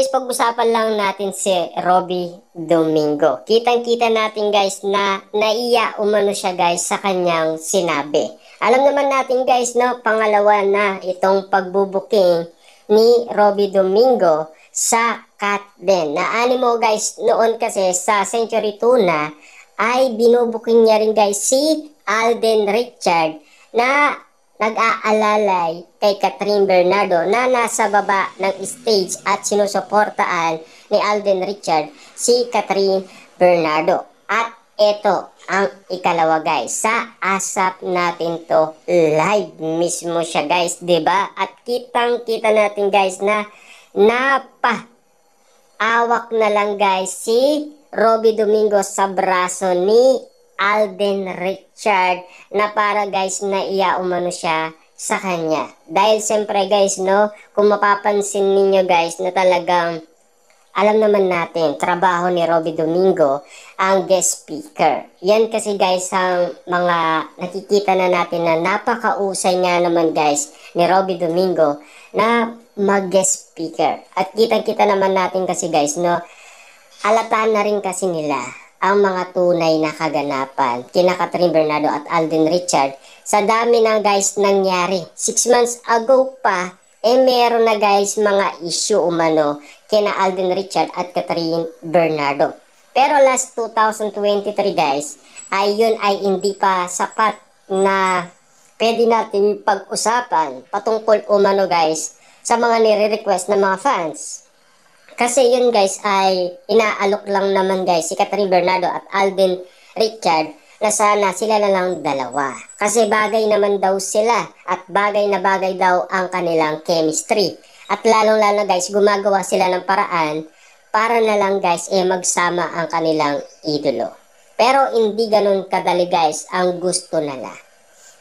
guys, pag-usapan lang natin si Robby Domingo. Kitang-kita natin guys na naiya umano siya guys sa kanyang sinabi. Alam naman natin guys no, pangalawa na itong pagbubuking ni Robby Domingo sa Katden. Naani mo guys, noon kasi sa Century Tuna ay binubuking niya rin guys si Alden Richard na nag-aalalay kay Catherine Bernardo na nasa baba ng stage at sinusuportaan ni Alden Richard si Catherine Bernardo. At ito ang ikalawa guys, sa ASAP natin to live mismo siya guys, 'di ba? At kitang-kita natin guys na awak na lang guys si Robby Domingo sa braso ni Alden Richard na para guys naiya umano siya sa kanya. Dahil siyempre guys no, kung mapapansin ninyo guys na talagang alam naman natin, trabaho ni Robby Domingo ang guest speaker. Yan kasi guys ang mga nakikita na natin na napakausay nga naman guys ni Robby Domingo na mag-guest speaker. At kitang-kita naman natin kasi guys no, alataan na rin kasi nila ang mga tunay na kaganapan kina Catherine Bernardo at Alden Richard sa dami ng guys nangyari. 6 months ago pa, meron na guys mga issue umano kina Alden Richard at Catherine Bernardo. Pero last 2023 guys, yun ay hindi pa sapat na pwede natin pag-usapan patungkol umano guys sa mga nire-request ng mga fans. Kasi yun guys ay inaalok lang naman guys si Catherine Bernardo at Alden Richard na sana sila na lang dalawa. Kasi bagay naman daw sila at bagay na bagay daw ang kanilang chemistry. At lalong-lalo guys gumagawa sila ng paraan para na lang guys magsama ang kanilang idolo. Pero hindi ganun kadali guys ang gusto nila.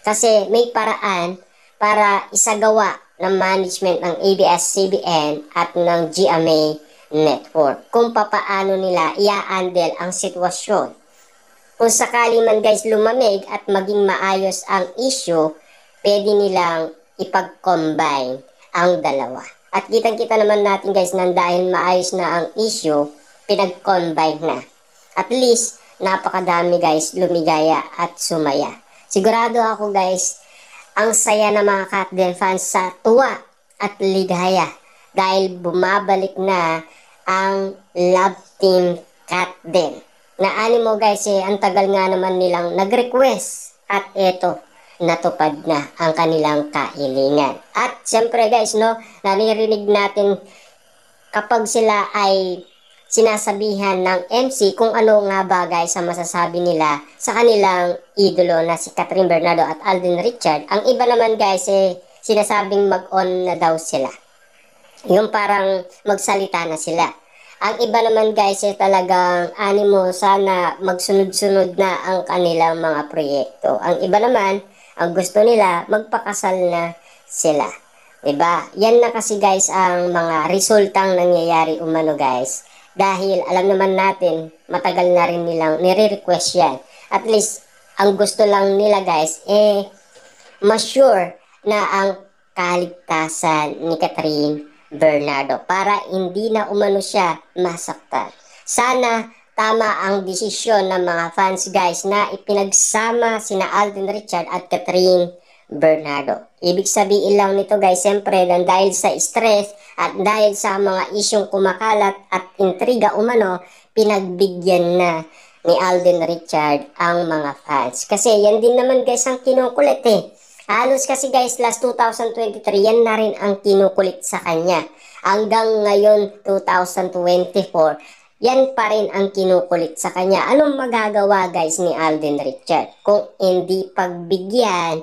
Kasi may paraan para isagawa ng management ng ABS-CBN at ng GMA Network kung papaano nila i-handle ang sitwasyon. Kung sakali man guys lumamig at maging maayos ang issue, pwede nilang ipag-combine ang dalawa. At kitang-kita naman natin guys na dahil maayos na ang issue, pinag-combine na. At least, napakadami guys lumigaya at sumaya. Sigurado ako guys, ang saya ng mga Katden fans sa tuwa at ligaya dahil bumabalik na ang Love Team Katden. Naani mo guys ang tagal nga naman nilang nag-request at eto, natupad na ang kanilang kahilingan. At siyempre guys no, naririnig natin kapag sila ay sinasabihan ng MC kung ano nga ba guys ang masasabi nila sa kanilang idolo na si Catherine Bernardo at Alden Richard. Ang iba naman guys sinasabing mag-on na daw sila. Yung parang magsalita na sila. Ang iba naman guys talagang animo sana magsunod-sunod na ang kanilang mga proyekto. Ang iba naman, ang gusto nila magpakasal na sila. Diba? Yan na kasi guys ang mga resultang nangyayari umano guys. Dahil alam naman natin, matagal na rin nilang nire-request yan. At least, ang gusto lang nila guys, ma-sure na ang kaligtasan ni Catherine Bernardo para hindi na umano siya masaktan. Sana tama ang desisyon ng mga fans guys na ipinagsama sina Alden Richard at Catherine Bernardo. Ibig sabihin lang nito guys, siyempre dahil sa stress at dahil sa mga isyong kumakalat at intriga umano, pinagbigyan na ni Alden Richard ang mga fans. Kasi yan din naman guys ang kinukulit Halos kasi guys last 2023 yan na rin ang kinukulit sa kanya. Hanggang ngayon 2024, yan pa rin ang kinukulit sa kanya. Anong magagawa guys ni Alden Richard kung hindi pagbigyan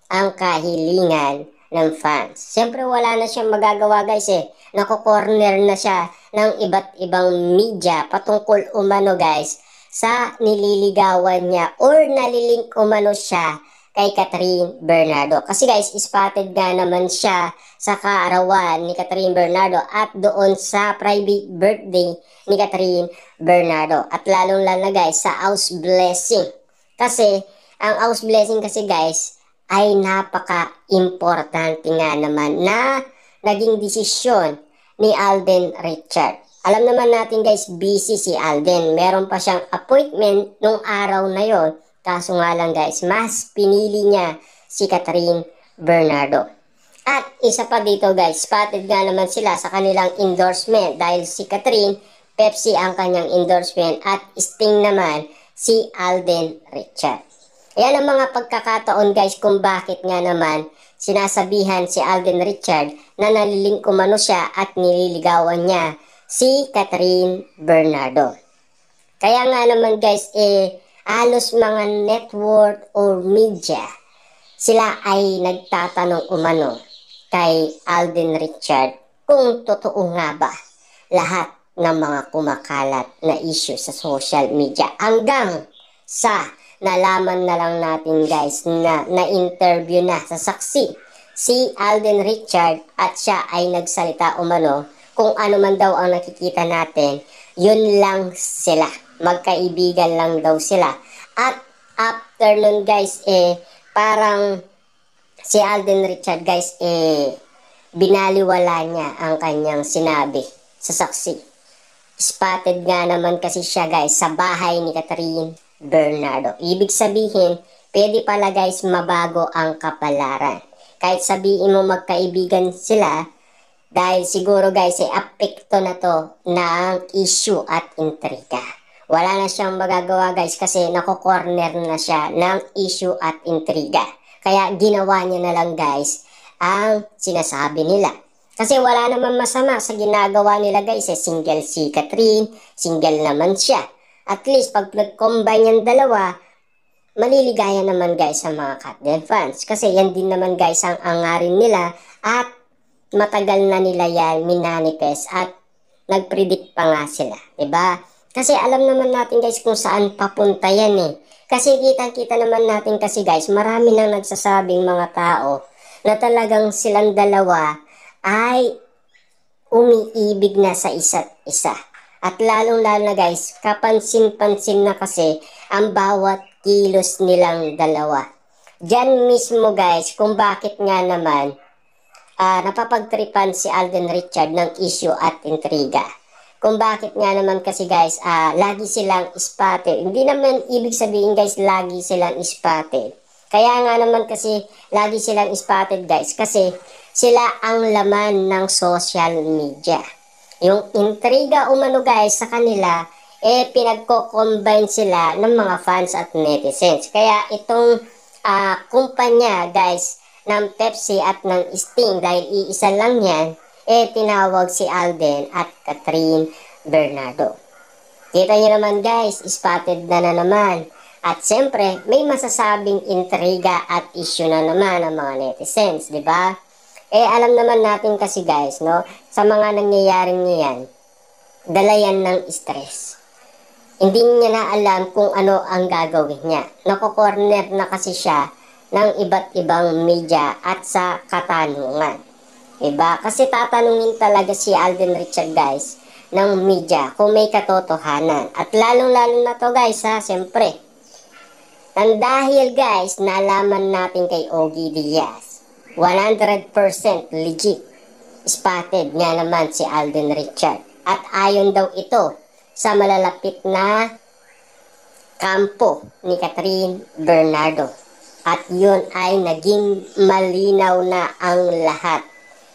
ang kahilingan ng fans? Siyempre wala na siyang magagawa guys Nako-corner na siya ng iba't ibang media patungkol umano guys sa nililigawan niya or nalilink umano siya kay Catherine Bernardo. Kasi guys, spotted nga naman siya sa kaarawan ni Catherine Bernardo at doon sa private birthday ni Catherine Bernardo. At lalong-lalo guys sa house blessing. Kasi ang house blessing kasi guys ay napaka-importante nga naman na naging desisyon ni Alden Richard. Alam naman natin guys, busy si Alden. Meron pa siyang appointment nung araw na yon. Kaso nga lang guys, mas pinili niya si Catherine Bernardo. At isa pa dito guys, spotted nga naman sila sa kanilang endorsement dahil si Catherine, Pepsi ang kanyang endorsement at Sting naman si Alden Richard. Ayan ang mga pagkakataon guys kung bakit nga naman sinasabihan si Alden Richard na naliling umano siya at nililigawan niya si Catherine Bernardo. Kaya nga naman guys, halos mga network or media, sila ay nagtatanong umano kay Alden Richard kung totoo nga ba lahat ng mga kumakalat na issue sa social media. Hanggang sa nalaman na lang natin guys na na-interview na sa saksi si Alden Richard at siya ay nagsalita umano kung ano man daw ang nakikita natin, yun lang sila. Magkaibigan lang daw sila. At after nun guys, parang si Alden Richard guys, binaliwala niya ang kanyang sinabi sa saksi. Spotted nga naman kasi siya guys sa bahay ni Catherine Bernardo. Ibig sabihin, pwede pala guys mabago ang kapalaran. Kahit sabihin mo magkaibigan sila, dahil siguro guys apekto na to ng issue at intriga. Wala na siyang magagawa guys kasi nako-corner na siya ng issue at intriga. Kaya ginawa niya na lang guys ang sinasabi nila. Kasi wala naman masama sa ginagawa nila guys. Single si Catherine, single naman siya. At least pag nag-combine yung dalawa, maliligaya naman guys sa mga Katden fans. Kasi yan din naman guys ang angarin nila at matagal na nila yan minanifest at nag-predict pa nga sila. Diba? Kasi alam naman natin guys kung saan papunta yan Kasi kitang-kita naman natin kasi guys, marami nang nagsasabing mga tao na talagang silang dalawa ay umiibig na sa isa't isa. At lalong-lalo na guys, kapansin-pansin na kasi ang bawat kilos nilang dalawa. Diyan mismo guys, kung bakit nga naman napapagtripan si Alden Richard ng issue at intriga. Kung bakit nga naman kasi guys, lagi silang spotted. Hindi naman ibig sabihin guys, lagi silang spotted. Kaya nga naman kasi, lagi silang spotted guys, kasi sila ang laman ng social media. Yung intriga umano guys sa kanila, pinagko-combine sila ng mga fans at netizens. Kaya itong kumpanya guys, ng Pepsi at ng Sting, dahil iisa lang yan, tinawag si Alden at Catherine Bernardo. Kita nyo naman guys, spotted na naman. At siyempre, may masasabing intriga at issue na naman ng mga netizens, di ba? Alam naman natin kasi guys, no, sa mga nangyayaring niyan, dala yan ng stress. Hindi niya na alam kung ano ang gagawin niya. Nako-corner na kasi siya ng iba't ibang media at sa katanungan. Diba? Kasi tatanungin talaga si Alden Richard guys ng media kung may katotohanan. At lalong-lalo na to guys siyempre. Dahil guys, nalaman natin kay Ogie Diaz, 100% legit. Spotted nga naman si Alden Richard. At ayon daw ito sa malalapit na kampo ni Catherine Bernardo. At yun ay naging malinaw na ang lahat.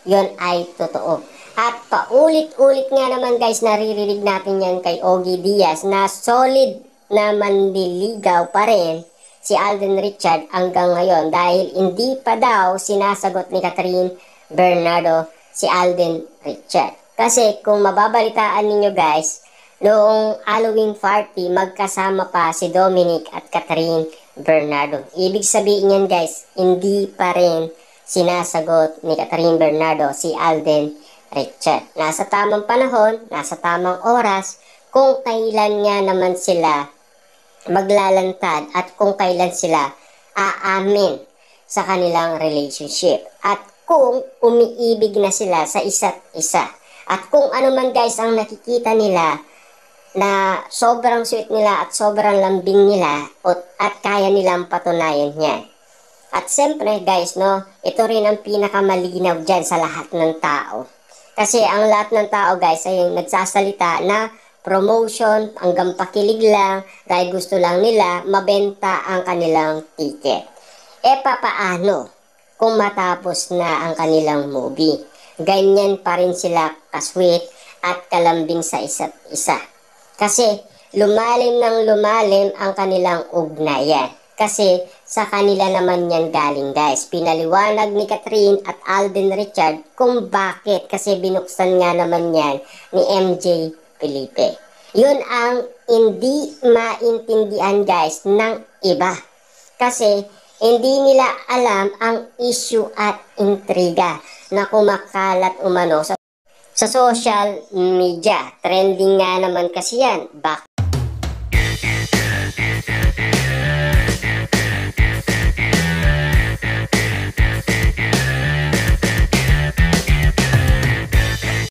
Yun ay totoo. At paulit-ulit nga naman guys, naririnig natin yan kay Ogie Diaz na solid na manliligaw pa rin si Alden Richard hanggang ngayon dahil hindi pa daw sinasagot ni Catherine Bernardo si Alden Richard. Kasi kung mababalitaan ninyo guys, noong Halloween party magkasama pa si Dominic at Catherine Bernardo. Ibig sabihin yan guys, hindi pa rin sinasagot ni Catherine Bernardo si Alden Richard. Nasa tamang panahon, nasa tamang oras, kung kailan nga naman sila maglalantad at kung kailan sila aamin sa kanilang relationship. At kung umiibig na sila sa isa't isa. At kung ano man guys ang nakikita nila na sobrang sweet nila at sobrang lambing nila at kaya nilang patunayan yan. At siyempre guys, no, ito rin ang pinakamalinaw dyan sa lahat ng tao. Kasi ang lahat ng tao guys ay nagsasalita na promotion, hanggang pakilig lang, dahil gusto lang nila mabenta ang kanilang ticket. E papaano kung matapos na ang kanilang movie? Ganyan pa rin sila kasweet at kalambing sa isa't isa. Kasi lumalim ng lumalim ang kanilang ugnayan. Kasi sa kanila naman yan galing guys. Pinaliwanag ni Catherine at Alden Richard kung bakit. Kasi binuksan nga naman yan ni MJ Felipe. Yun ang hindi maintindihan guys ng iba. Kasi hindi nila alam ang issue at intriga na kumakalat umano sa social media. Trending nga naman kasi yan.